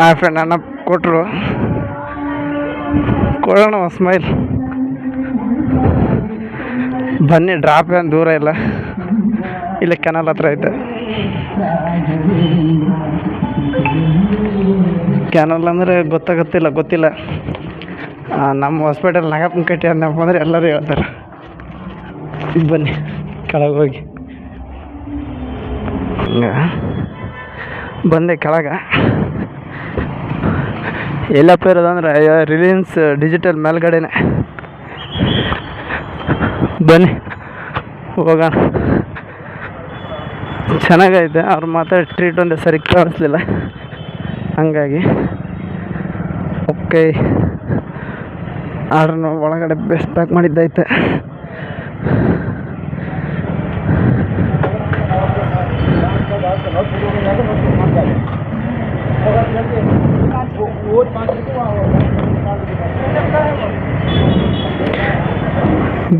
ಆ ಫ್ರೆಂಡ್ ಅಣ್ಣ ಕೊಟ್ಟರು, ಕೊಡೋಣ ಸ್ಮೈಲ್. ಬನ್ನಿ, ಡ್ರಾಪ್ ಏನು ದೂರ ಇಲ್ಲ, ಇಲ್ಲ ಕೆನಲ್ ಹತ್ರ ಐತೆ. ಕ್ಯಾನಲ್ ಅಂದರೆ ಗೊತ್ತಿಲ್ಲ. ನಮ್ಮ ಹಾಸ್ಪಿಟಲ್ ನಾಗಪ್ಪನ ಕಟ್ಟಿ ಅಂದಪ್ಪ ಅಂದರೆ ಎಲ್ಲರೂ ಹೇಳ್ತಾರೆ. ಬನ್ನಿ ಕೆಳಗೆ ಹೋಗಿ. ಹಂಗೆ ಬಂದೆ ಕೆಳಗೆ. ಎಲ್ಲಪ್ಪ ಇರೋದಂದ್ರೆ ರಿಲಯನ್ಸ್ ಡಿಜಿಟಲ್ ಮೇಲ್ಗಡೆನೆ. ಬನ್ನಿ ಹೋಗೋಣ. ಚೆನ್ನಾಗೈತೆ. ಅವ್ರು ಮಾತಾಡಿ ಟ್ರೀಟ್ ಒಂದೇ ಸರಿ ಕಾಣಿಸ್ಲಿಲ್ಲ, ಹಂಗಾಗಿ ಓಕೆ. ಆರ್ಡ್ರನ್ನ ಒಳಗಡೆ ಬೆಸ್ಟ್ ಪ್ಯಾಕ್ ಮಾಡಿದ್ದೈತೆ.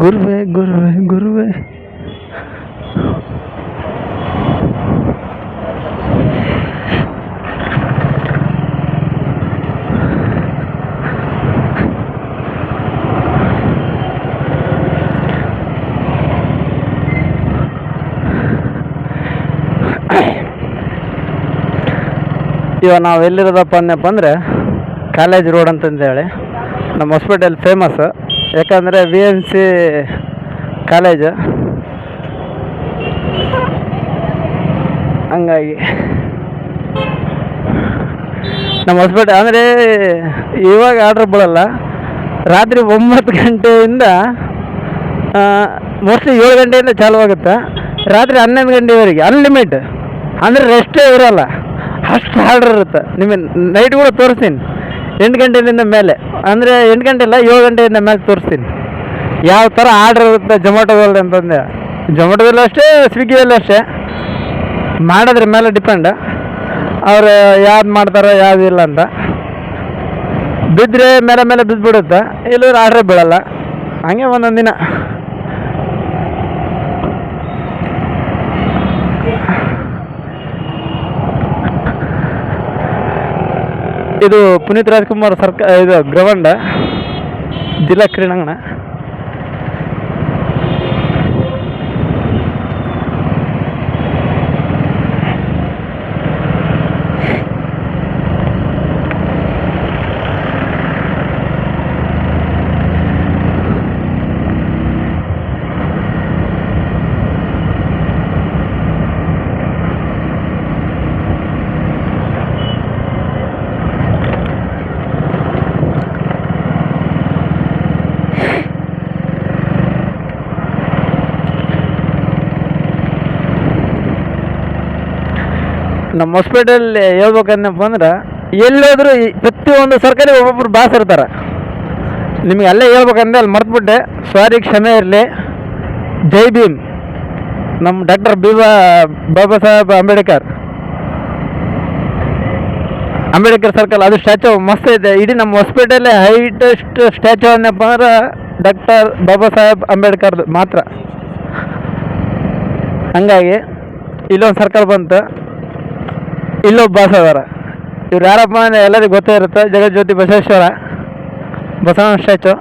ಗುರುವೆ ಗುರುವೆ ಗುರುವೆ. ಇವಾಗ ನಾವು ಎಲ್ಲಿರೋದಪ್ಪ ಅಂದಪ್ಪ ಅಂದರೆ ಕಾಲೇಜ್ ರೋಡ್ ಅಂತಂದೇಳಿ ನಮ್ಮ ಹಾಸ್ಪಿಟಲ್ ಫೇಮಸ್ಸು. ಯಾಕಂದರೆ VNC ಕಾಲೇಜು, ಹಂಗಾಗಿ ನಮ್ಮ ಹಾಸ್ಪಿಟಲ್ ಅಂದರೆ ಇವಾಗ ಆರ್ಡ್ರ್ ಬೀಳಲ್ಲ, ರಾತ್ರಿ 9 ಗಂಟೆಯಿಂದ ಮೋಸ್ಟ್ಲಿ 7 ಗಂಟೆಯಿಂದ ಚಾಲು ಆಗುತ್ತೆ. ರಾತ್ರಿ 11 ಗಂಟೆವರೆಗೆ ಅನ್ಲಿಮಿಟ್, ಅಂದರೆ ರೆಸ್ಟೇ ಇರೋಲ್ಲ, ಅಷ್ಟು ಆರ್ಡ್ರ್ ಇರುತ್ತೆ. ನಿಮಗೆ ನೈಟ್ ಕೂಡ ತೋರಿಸ್ತೀನಿ, 8 ಗಂಟೆಯಿಂದ ಮೇಲೆ, ಅಂದರೆ 8 ಗಂಟೆ ಇಲ್ಲ 7 ಗಂಟೆಯಿಂದ ಮೇಲೆ ತೋರಿಸ್ತೀನಿ ಯಾವ ಥರ ಆರ್ಡ್ರ್ ಇರುತ್ತೆ ಜೊಮ್ಯಾಟೊದಲ್ಲಿ ಅಂತಂದೆ. ಜೊಮ್ಯಾಟೊದಲ್ಲೂ ಅಷ್ಟೇ, ಸ್ವಿಗ್ಗಿಯಲ್ಲೂ ಅಷ್ಟೇ, ಮಾಡೋದ್ರ ಮೇಲೆ ಡಿಪೆಂಡ್ ಅವ್ರು ಯಾವ್ದು ಮಾಡ್ತಾರೋ ಯಾವ್ದು ಇಲ್ಲ ಅಂತ. ಬಿದ್ದರೆ ಮೇಲೆ ಮೇಲೆ ಬಿದ್ದುಬಿಡುತ್ತೆ, ಇಲ್ಲದ್ರೆ ಆರ್ಡ್ರೇ ಬೀಳಲ್ಲ. ಹಂಗೆ ಒಂದೊಂದು ದಿನ ಇದು ಪುನೀತ್ ರಾಜ್ಕುಮಾರ್ ಇದು ಗ್ರೌಂಡ್, ಜಿಲ್ಲಾ ಕ್ರೀಡಾಂಗಣ. ನಮ್ಮ ಹಾಸ್ಪಿಟಲ್ಲಿ ಹೇಳ್ಬೇಕನ್ನಪ್ಪ ಅಂದ್ರೆ, ಎಲ್ಲೋದ್ರೂ ಪ್ರತಿಯೊಂದು ಸರ್ಕಾರಿ ಒಬ್ಬೊಬ್ರು ಬಾಸ್ ಇರ್ತಾರೆ. ನಿಮಗೆ ಅಲ್ಲೇ ಹೇಳ್ಬೇಕಂದ್ರೆ ಅಲ್ಲಿ ಮರ್ತುಬಿಟ್ಟೆ, ಸಾರಿ, ಕ್ಷಮೆ ಇರಲಿ. ಜೈ ಭೀಮ್. ನಮ್ಮ ಡಾಕ್ಟರ್ ಬಾಬಾ ಸಾಹೇಬ್ ಅಂಬೇಡ್ಕರ್ ಸರ್ಕಲ್, ಅದು ಸ್ಟ್ಯಾಚು ಮಸ್ತ್ ಐತೆ. ಇಡೀ ನಮ್ಮ ಹಾಸ್ಪಿಟಲ್ಲೇ ಹೈಟೆಸ್ಟ್ ಸ್ಟ್ಯಾಚು ಅನ್ನಪ್ಪ ಅಂದ್ರೆ ಡಾಕ್ಟರ್ ಬಾಬಾ ಸಾಹೇಬ್ ಅಂಬೇಡ್ಕರ್ದು ಮಾತ್ರ. ಹಂಗಾಗಿ ಇಲ್ಲೊಂದು ಸರ್ಕಲ್ ಬಂತು, ಇಲ್ಲೊಬ್ಬ ಬಾಸ್ ಅದಾರ. ಇವ್ರು ಯಾರಪ್ಪ ಅಂದರೆ ಎಲ್ಲರಿಗೂ ಗೊತ್ತೇ ಇರುತ್ತೆ, ಜಗಜ್ಯೋತಿ ಬಸವೇಶ್ವರ, ಬಸವಣ್ಣ ಸ್ಟ್ಯಾಚು.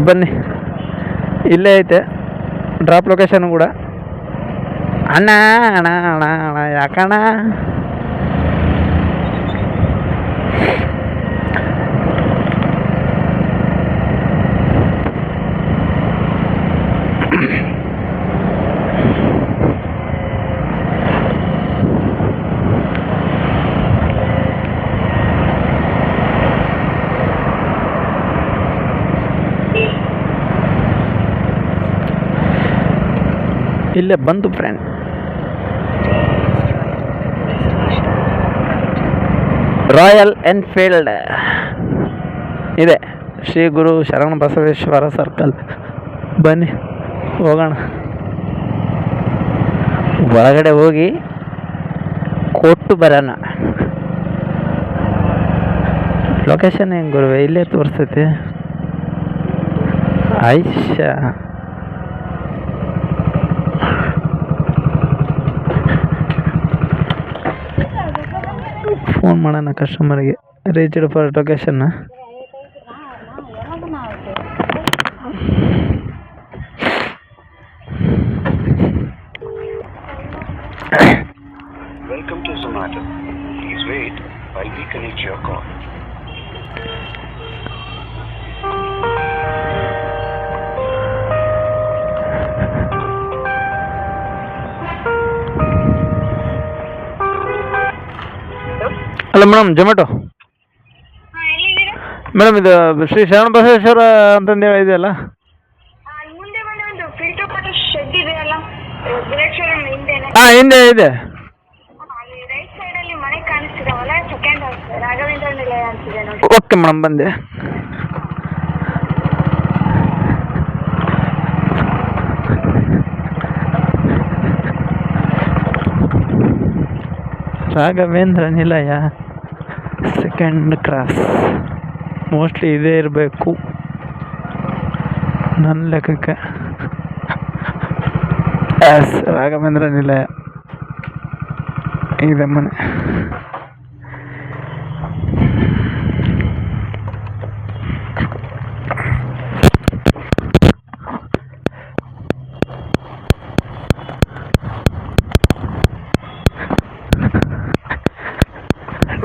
ಬನ್ನಿ, ಇಲ್ಲೇ ಐತೆ ಡ್ರಾಪ್ ಲೊಕೇಶನ್ ಕೂಡ. ಅಣ್ಣ ಅಣ್ಣ ಅಣ್ಣ ಅಣ್ಣ ಯಾಕಣ್ಣ? ಇಲ್ಲೇ ಬಂತು ಫ್ರೆಂಡ್. ರಾಯಲ್ ಎನ್ಫೀಲ್ಡ್ ಇದೆ, ಶ್ರೀ ಗುರು ಶರಣ ಬಸವೇಶ್ವರ ಸರ್ಕಲ್. ಬನ್ನಿ ಹೋಗೋಣ. ಒಳಗಡೆ ಹೋಗಿ ಕೊಟ್ಟು ಬರೋಣ. ಲೊಕೇಶನ್ ಹೆಂಗೆ ಗುರುವೆ? ಇಲ್ಲೇ ತೋರಿಸ್ತೈತಿ. ಆಯ್ಷಾ, ಫೋನ್ ಮಾಡೋಣ ಕಸ್ಟಮರ್ಗೆ. Reached for location. Welcome to Zomato. Please wait while we connect your call. Hello madam, Zomato madam. ಇದು ಶ್ರೀ ಶರಣ ಬಸವೇಶ್ವರ ಅಂತಂದು ಇದೆಯಲ್ಲ? ಮುಂದೆ ಬಂದು ಒಂದು ಫಿಲ್ಟರ್ ಕೊಟ್ಟ ಶೆಡ್ ಇದೆ ಅಲ್ಲ, ಬುಲೆಟ್ ಶೋರೂಮ್ ಹಿಂದೆನೆ. ಹಿಂದೆ ಇದೆ. ಅಲ್ಲಿ ರೈಟ್ ಸೈಡ್ ಅಲ್ಲಿ ಮನೆ ಕಾಣಿಸ್ತಿದಾವಲ್ಲ, ಸೆಕೆಂಡ್ ಹೌಸ್ ರಾಘವೇಂದ್ರ ನಿಲಯ ಅಂತಿದೆ ನೋಡಿ. ಓಕೆ ಮೇಡಮ್, ಬಂದೆ. ರಾಘವೇಂದ್ರ ನಿಲಯ, ಸೆಕೆಂಡ್ ಕ್ರಾಸ್. ಮೋಸ್ಟ್ಲಿ ಇದೇ ಇರಬೇಕು ನನ್ನ ಲೆಕ್ಕಕ್ಕೆ. ಎಸ್, ರಾಘವೇಂದ್ರ ನಿಲಯ ಇದೆ ಮನೆ.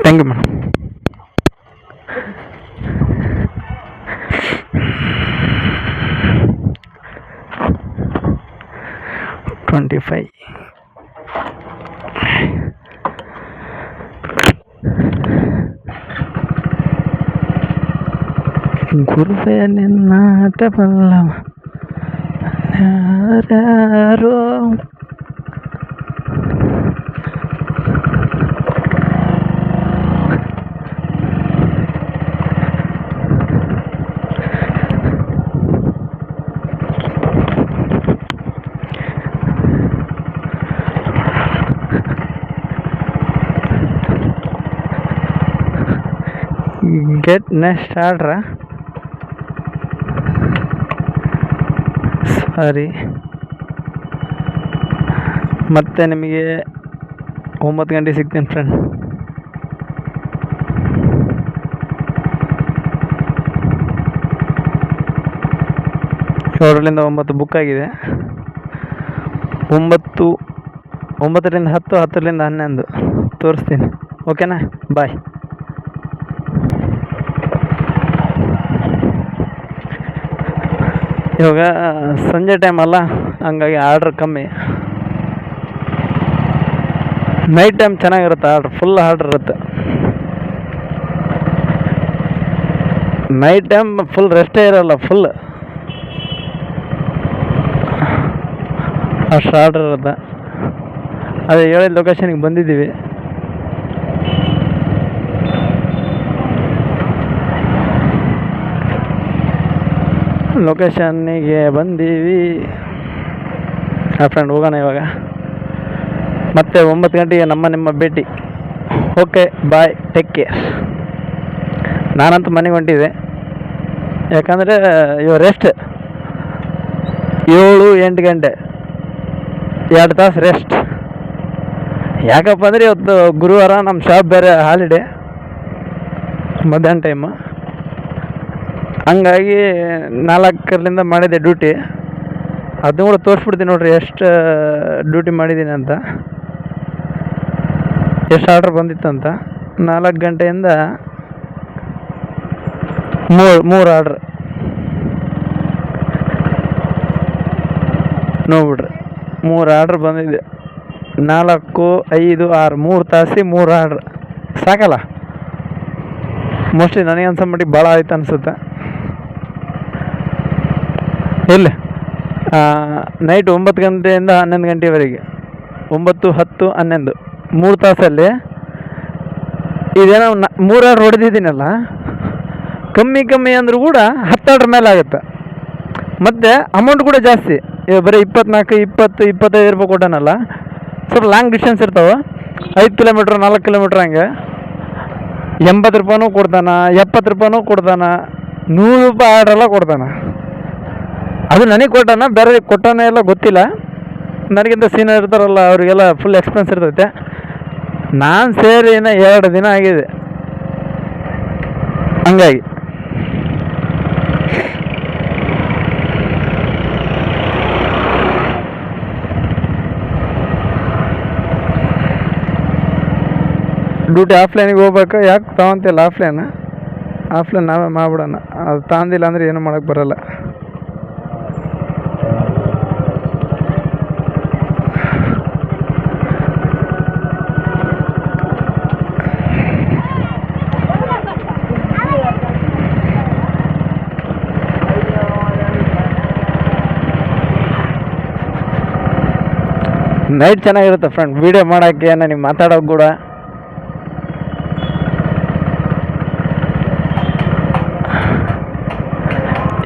Thank you madam. $25. ಗುರುವೇ ನಿನ್ನಾಟ ಬಲ್ಲವ ಯಾರ್ಯಾರೋ. ಗೆಟ್ ನೆಕ್ಸ್ಟ್ ಆರ್ಡ್ರಾ ಸಾರಿ. ಮತ್ತೆ ನಿಮಗೆ 9 ಗಂಟೆಗೆ ಸಿಗ್ತೀನಿ ಫ್ರೆಂಡ್. ಏಳರಿಂದ 9 ಬುಕ್ ಆಗಿದೆ. 9ರಿಂದ 10, 10ರಿಂದ 11 ತೋರಿಸ್ತೀನಿ. ಓಕೆನಾ, ಬಾಯ್. ಇವಾಗ ಸಂಜೆ ಟೈಮ್ ಅಲ್ಲ, ಹಂಗಾಗಿ ಆರ್ಡ್ರ್ ಕಮ್ಮಿ. ನೈಟ್ ಟೈಮ್ ಚೆನ್ನಾಗಿರುತ್ತೆ, ಆರ್ಡ್ರ್ ಫುಲ್ ಆರ್ಡ್ರ್ ಇರುತ್ತೆ. ನೈಟ್ ಟೈಮ್ ಫುಲ್ ರೆಸ್ಟೇ ಇರೋಲ್ಲ, ಫುಲ್ ಅಷ್ಟು ಆರ್ಡ್ರ್ ಇರುತ್ತೆ. ಅದೇ ಹೇಳಿದ ಲೊಕೇಶನ್ಗೆ ಬಂದಿದ್ದೀವಿ. ಲೊಕೇಶನ್ನಿಗೆ ಬಂದೀವಿ ಫ್ರೆಂಡ್. ಹೋಗೋಣ ಇವಾಗ. ಮತ್ತೆ 9 ಗಂಟೆಗೆ ನಿಮ್ಮ ಭೇಟಿ. Okay bye, take care. ನಾನಂತೂ ಮನೆಗೆ ಹೊಂಟಿದ್ದೆ, ಯಾಕಂದರೆ ಇವಾಗ ರೆಸ್ಟ್ 7-8 ಗಂಟೆ 2 ತಾಸು ರೆಸ್ಟ್. ಯಾಕಪ್ಪ ಅಂದರೆ ಇವತ್ತು ಗುರುವಾರ, ನಮ್ಮ ಶಾಪ್ ಬೇರೆ ಹಾಲಿಡೇ ಮಧ್ಯಾಹ್ನ ಟೈಮು. ಹಂಗಾಗಿ 4ರಿಂದ ಮಾಡಿದ್ದೆ ಡ್ಯೂಟಿ. ಅದನ್ನು ಕೂಡ ತೋರಿಸ್ಬಿಡ್ತೀನಿ ನೋಡ್ರಿ, ಎಷ್ಟು ಡ್ಯೂಟಿ ಮಾಡಿದ್ದೀನಿ ಅಂತ, ಎಷ್ಟು ಆರ್ಡ್ರ್ ಬಂದಿತ್ತಂತ. 4 ಗಂಟೆಯಿಂದ 3 ಆರ್ಡ್ರ್ ನೋಡ್ಬಿಡ್ರಿ. 3 ಆರ್ಡ್ರ್ ಬಂದಿದೆ. 4, 5, 6 3 ತಾಸಿ 3 ಆರ್ಡ್ರ್ ಸಾಕಲ್ಲ. ಮೋಸ್ಟ್ಲಿ ನನಗೆ ಅನ್ಸೋ ಭಾಳ ಆಯ್ತು ಅನಿಸುತ್ತೆ. ಇಲ್ಲಿ ನೈಟ್ 9 ಗಂಟೆಯಿಂದ 11 ಗಂಟೆವರೆಗೆ, 9, 10, 11 3 ತಾಸಲ್ಲಿ ಇದೇನೋ 3 ಆರ್ಡ್ರ್ ಹೊಡೆದಿದ್ದೀನಲ್ಲ. ಕಮ್ಮಿ ಅಂದರೂ ಕೂಡ 10 ಆರ್ಡ್ರ್ ಮೇಲೆ ಆಗುತ್ತೆ. ಮತ್ತು ಅಮೌಂಟ್ ಕೂಡ ಜಾಸ್ತಿ. ಇವಾಗ ಬರೀ 24, 20, 25 ರೂಪಾಯಿ ಕೊಟ್ಟನಲ್ಲ. ಸ್ವಲ್ಪ ಲಾಂಗ್ ಡಿಸ್ಟೆನ್ಸ್ ಇರ್ತಾವೆ, 5 ಕಿಲೋಮೀಟ್ರ್ 4 ಕಿಲೋಮೀಟ್ರ್ ಹಂಗೆ 80 ರೂಪಾಯಿನೂ ಕೊಡ್ತಾನೆ, 70 ರೂಪಾಯಿನೂ ಕೊಡ್ತಾನೆ, 100 ರೂಪಾಯಿ ಆರ್ಡ್ರೆಲ್ಲ ಕೊಡ್ತಾನೆ. ಅದು ನನಗೆ ಕೊಟ್ಟಾನ, ಬೇರೆ ಕೊಟ್ಟಾನ ಎಲ್ಲ ಗೊತ್ತಿಲ್ಲ. ನನಗಿಂತ ಸೀನಿಯರ್ ಇರ್ತಾರಲ್ಲ, ಅವರಿಗೆಲ್ಲ ಫುಲ್ ಎಕ್ಸ್ಪೆನ್ಸ್ ಇರ್ತೈತೆ. ನಾನು ಸೇರಿ 2 ದಿನ ಆಗಿದೆ. ಹಂಗಾಗಿ ಡ್ಯೂಟಿ ಆಫ್ಲೈನಿಗೆ ಹೋಗ್ಬೇಕು. ಯಾಕೆ ತಗೊಂತಿಲ್ಲ ಆಫ್ಲೈನ್ ನಾವೇ ಮಾಡ್ಬಿಡೋಣ. ಅದು ತಗೊಂದಿಲ್ಲ ಅಂದರೆ ಏನೂ ಮಾಡೋಕ್ಕೆ ಬರೋಲ್ಲ. ನೈಟ್ ಚೆನ್ನಾಗಿರುತ್ತೆ ಫ್ರೆಂಡ್, ವೀಡಿಯೋ ಮಾಡೋಕ್ಕೆ, ನನಗೆ ಮಾತಾಡೋಕೆ ಕೂಡ.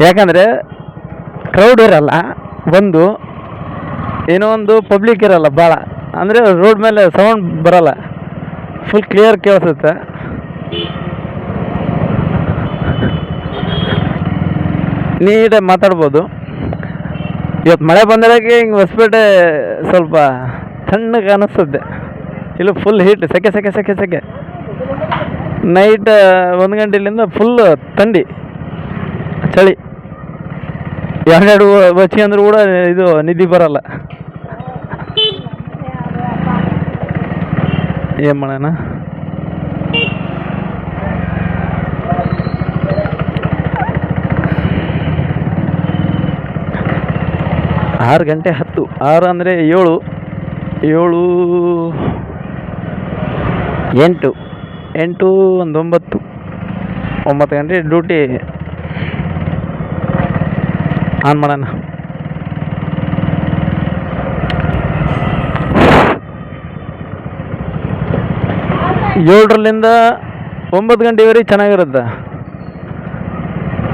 ಯಾಕಂದರೆ ಕ್ರೌಡ್ ಇರಲ್ಲ, ಏನೋ ಒಂದು ಪಬ್ಲಿಕ್ ಇರಲ್ಲ ಭಾಳ. ಅಂದರೆ ರೋಡ್ ಮೇಲೆ ಸೌಂಡ್ ಬರೋಲ್ಲ, ಫುಲ್ ಕ್ಲಿಯರ್ ಕೇಳಿಸುತ್ತೆ. ನೀಟಾಗಿ ಮಾತಾಡ್ಬೋದು. ಇವತ್ತು ಮಳೆ ಬಂದಿರೋಕ್ಕೆ ಹಿಂಗೆ ಹೊಸಪೇಟೆ ಸ್ವಲ್ಪ ತಣ್ಣಗೆ ಅನ್ನಿಸ್ತದೆ. ಇಲ್ಲಿ ಫುಲ್ ಹೀಟ್, ಸೆಕೆ. ನೈಟ್ 1 ಗಂಟೆಲಿಂದ ಫುಲ್ ಥಂಡಿ, ಚಳಿ. 2 ಬಚ್ಚಿ ಅಂದರೂ ಕೂಡ ಇದು ನಿದ್ದೆ ಬರಲ್ಲ. ಏನು ಮಾಡೋಣ. ಆರು ಗಂಟೆ 10, 6 ಅಂದರೆ 7, 7, 8, 8, 1, 9 ಗಂಟೆ ಡ್ಯೂಟಿ ಆನ್ ಮಾಡೋಣ. ಏಳರಿಂದ 9 ಗಂಟೆವರೆಗೆ ಚೆನ್ನಾಗಿರುತ್ತೆ.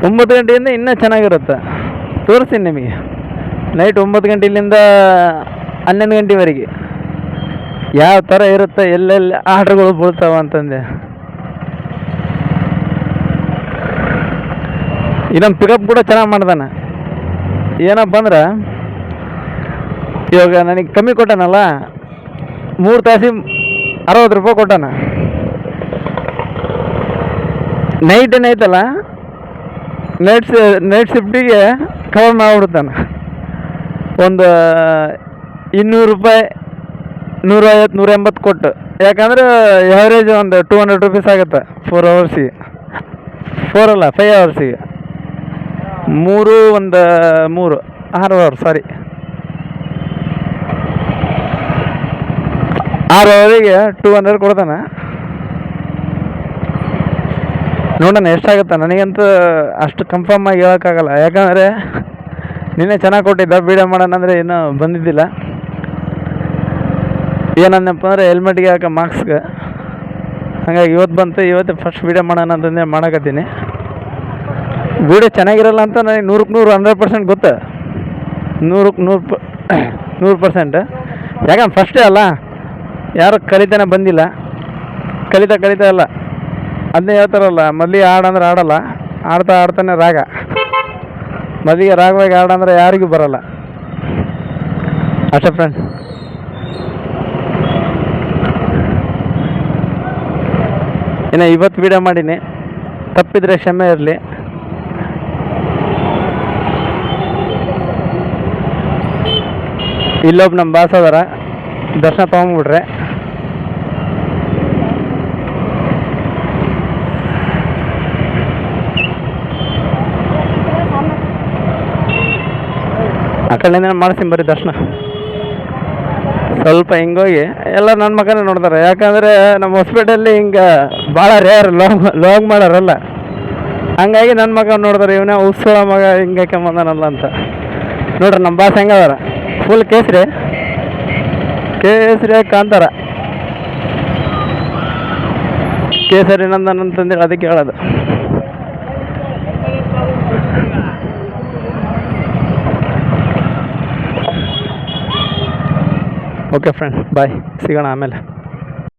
9 ಗಂಟೆಯಿಂದ ಇನ್ನೂ ಚೆನ್ನಾಗಿರುತ್ತೆ. ತೋರಿಸ್ತೀನಿ ನಿಮಗೆ. ನೈಟ್ 9 ಗಂಟೆಯಿಂದ 11 ಗಂಟೆವರೆಗೆ ಯಾವ ಥರ ಇರುತ್ತೆ, ಎಲ್ಲೆಲ್ಲಿ ಆರ್ಡ್ರ್ಗಳು ಬೀಳ್ತಾವ ಅಂತಂದೆ. ಇನ್ನೊಂದು ಪಿಕಪ್ ಕೂಡ ಚೆನ್ನಾಗಿ ಮಾಡ್ದಾನೆ. ಏನಪ್ಪ ಅಂದ್ರೆ ಇವಾಗ ನನಗೆ ಕಮ್ಮಿ ಕೊಟ್ಟಾನಲ್ಲ, 3 ತಾಸಿಗೆ 60 ರೂಪಾಯಿ ಕೊಟ್ಟಾನ. ನೈಟೇನು ಐತಲ್ಲ, ನೈಟ್ ಶಿಫ್ಟಿಗೆ ಕವರ್ ಮಾಡಿಬಿಡ್ತಾನೆ. ಒಂದು 200 ರೂಪಾಯಿ, 150, 180 ಕೊಟ್ಟು. ಯಾಕಂದ್ರೆ ಎವರೇಜ್ ಒಂದು 200 ರೂಪೀಸ್ ಆಗುತ್ತೆ 4 ಅವರ್ಸಿಗೆ. 4 ಅಲ್ಲ 5 ಅವರ್ಸಿಗೆ. 6 ಅವರ್, ಸಾರಿ 6 ಅವರಿಗೆ 200 ಕೊಡ್ತಾನೆ. ನೋಡೋಣ ಎಷ್ಟಾಗುತ್ತೆ. ನನಗಂತೂ ಅಷ್ಟು ಕನ್ಫರ್ಮ್ ಆಗಿ ಹೇಳೋಕ್ಕಾಗಲ್ಲ. ಯಾಕಂದರೆ ನಿನ್ನೆ ಚೆನ್ನಾಗಿ ಕೊಟ್ಟಿದ್ದ, ವೀಡಿಯೋ ಮಾಡೋಣ ಅಂದರೆ ಇನ್ನೂ ಬಂದಿದ್ದಿಲ್ಲ. ಏನಂದಪ್ಪ ಅಂದರೆ ಹೆಲ್ಮೆಟ್ಗೆ ಹಾಕೋ ಮಾರ್ಕ್ಸ್ಗೆ, ಹಾಗಾಗಿ ಇವತ್ತು ಬಂತು. ಇವತ್ತು ಫಸ್ಟ್ ವೀಡಿಯೋ ಮಾಡೋಣ ಅಂತಂದರೆ ಮಾಡಕತ್ತೀನಿ. ವೀಡಿಯೋ ಚೆನ್ನಾಗಿರಲ್ಲ ಅಂತ ನನಗೆ 100ಕ್ಕೆ 100% ಗೊತ್ತು. 100ಕ್ಕೆ 100%. ಯಾಕಂದ್ರೆ ಫಸ್ಟೇ ಅಲ್ಲ, ಯಾರು ಕಲಿತಾನೆ ಬಂದಿಲ್ಲ, ಕಲಿತಾ ಇಲ್ಲ. ಅದನ್ನೇ ಹೇಳ್ತಾರಲ್ಲ, ಮೊದಲಿಗೆ ಹಾಡಂದ್ರೆ ಆಡಲ್ಲ, ಆಡ್ತಾನೆ ರಾಗ. ಮೊದಲಿಗೆ ರಾಗವಾಗಿ ಹಾಡಂದ್ರೆ ಯಾರಿಗೂ ಬರಲ್ಲ. ಅಷ್ಟೇ ಫ್ರೆಂಡ್. ಇನ್ನು ಇವತ್ತು ವೀಡಿಯೋ ಮಾಡೀನಿ, ತಪ್ಪಿದ್ರೆ ಕ್ಷಮೆ ಇರಲಿ. ಇಲ್ಲೊಬ್ಬ ನಮ್ಮ ಬಾಸ್ ಅದಾರ, ದರ್ಶನ ತೊಗೊಂಡ್ಬಿಡ್ರೆ. ಆ ಕಡೆಯಿಂದ ಮಾಡ್ತೀನಿ ಬರ್ರಿ ದರ್ಶನ. ಸ್ವಲ್ಪ ಹಿಂಗೋಗಿ ಎಲ್ಲ ನನ್ನ ಮಗನೇ ನೋಡ್ತಾರೆ. ಯಾಕಂದರೆ ನಮ್ಮ ಹಾಸ್ಪಿಟಲ್ಲಿ ಹಿಂಗೆ ಭಾಳ ರೇರ್ ಲಾಗ್ ಮಾಡೋರಲ್ಲ, ಹಂಗಾಗಿ ನನ್ನ ಮಗ ನೋಡ್ತಾರೆ. ಇವನೇ ಉತ್ಸವ ಮಗ ಹಿಂಗೆ ಬಂದಾನಲ್ಲ ಅಂತ. ನೋಡ್ರಿ ನಮ್ಮ ಬಾಸ್ ಹೆಂಗದಾರ, ಫುಲ್ ಕೇಸರಿ ಕಾಂತಾರ. ಕೇಸರಿ ನಂದನ್ ಅಂತಂದೇಳಿ ಅದಕ್ಕೆ ಹೇಳೋದು. ಓಕೆ ಫ್ರೆಂಡ್, ಬಾಯ್, ಸಿಗೋಣ ಆಮೇಲೆ.